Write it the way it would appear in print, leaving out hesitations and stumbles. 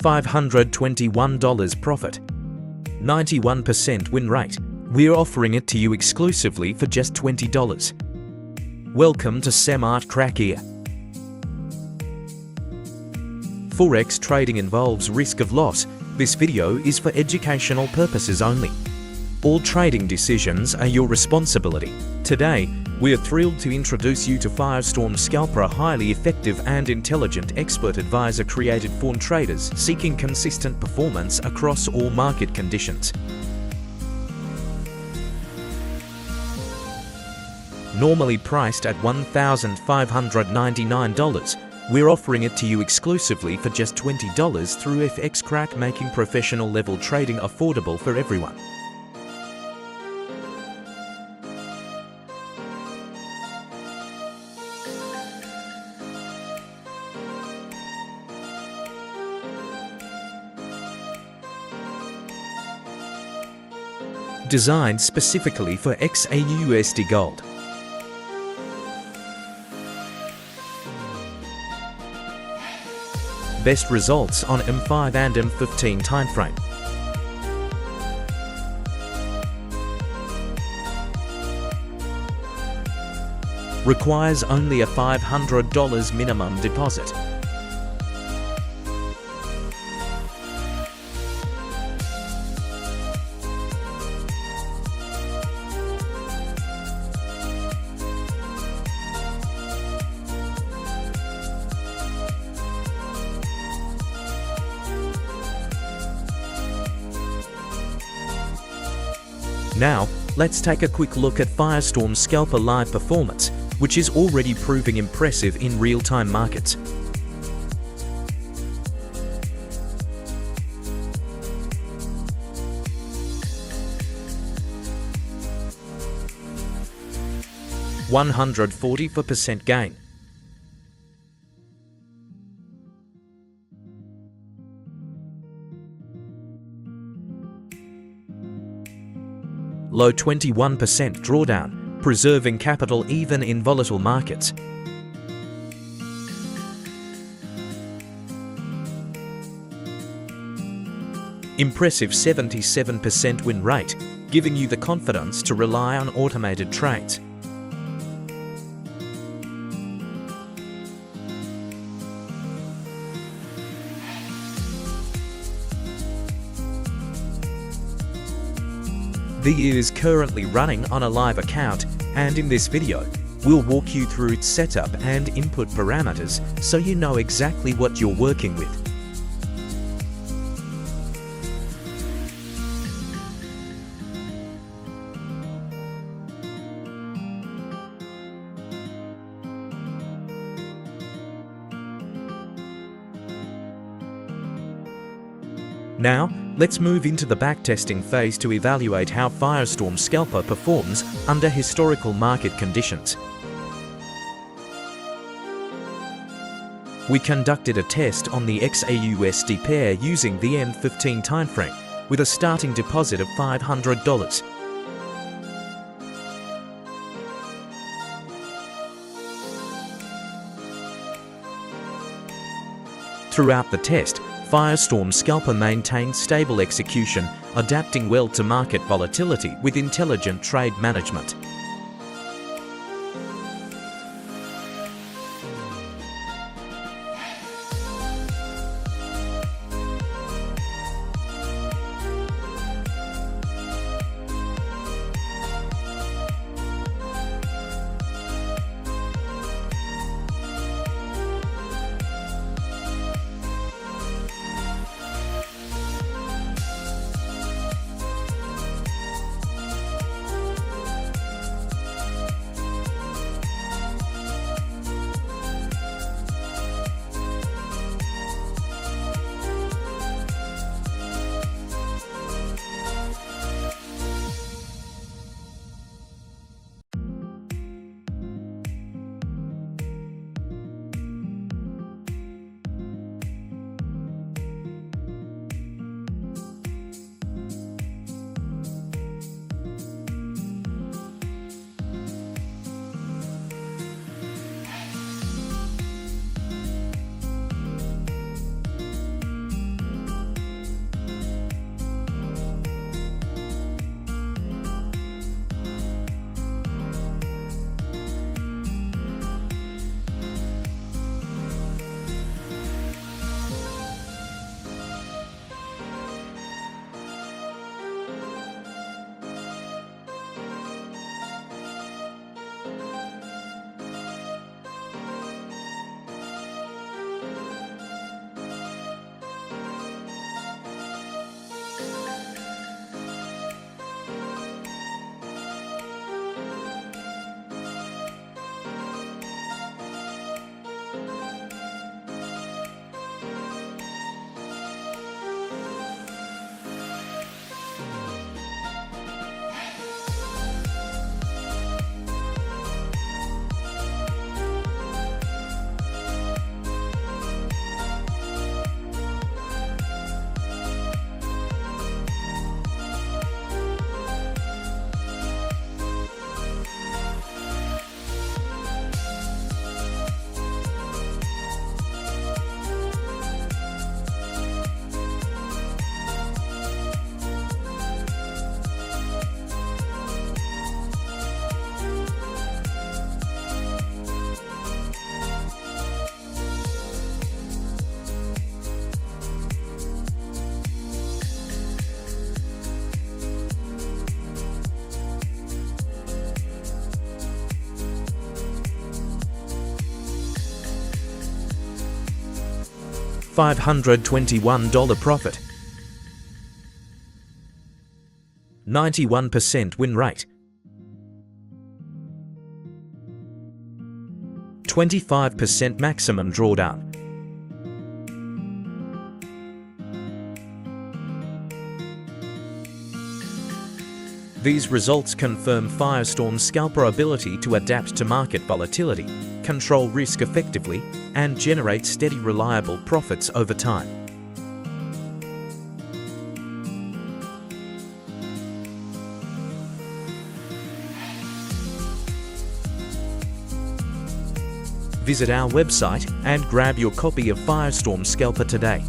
$521 profit. 91% win rate. We're offering it to you exclusively for just $20. Welcome to Smart Crack EA. Forex trading involves risk of loss. This video is for educational purposes only. All trading decisions are your responsibility. Today, we are thrilled to introduce you to Firestorm Scalper, a highly effective and intelligent expert advisor created for traders seeking consistent performance across all market conditions. Normally priced at $1,599, we're offering it to you exclusively for just $20 through FX Crack, making professional level trading affordable for everyone. Designed specifically for XAUUSD gold. Best results on M5 and M15 timeframe. Requires only a $500 minimum deposit. Now, let's take a quick look at Firestorm Scalper live performance, which is already proving impressive in real-time markets. $144% gain. Low 21% drawdown, preserving capital even in volatile markets. Impressive 77% win rate, giving you the confidence to rely on automated trades. The EA is currently running on a live account, and in this video, we'll walk you through its setup and input parameters so you know exactly what you're working with. Now, let's move into the backtesting phase to evaluate how Firestorm Scalper performs under historical market conditions. We conducted a test on the XAUUSD pair using the M15 timeframe with a starting deposit of $500. Throughout the test, Firestorm Scalper maintained stable execution, adapting well to market volatility with intelligent trade management. $521 profit. 91% win rate. 25% maximum drawdown. These results confirm Firestorm Scalper ability to adapt to market volatility, control risk effectively, and generate steady, reliable profits over time. Visit our website and grab your copy of Firestorm Scalper today.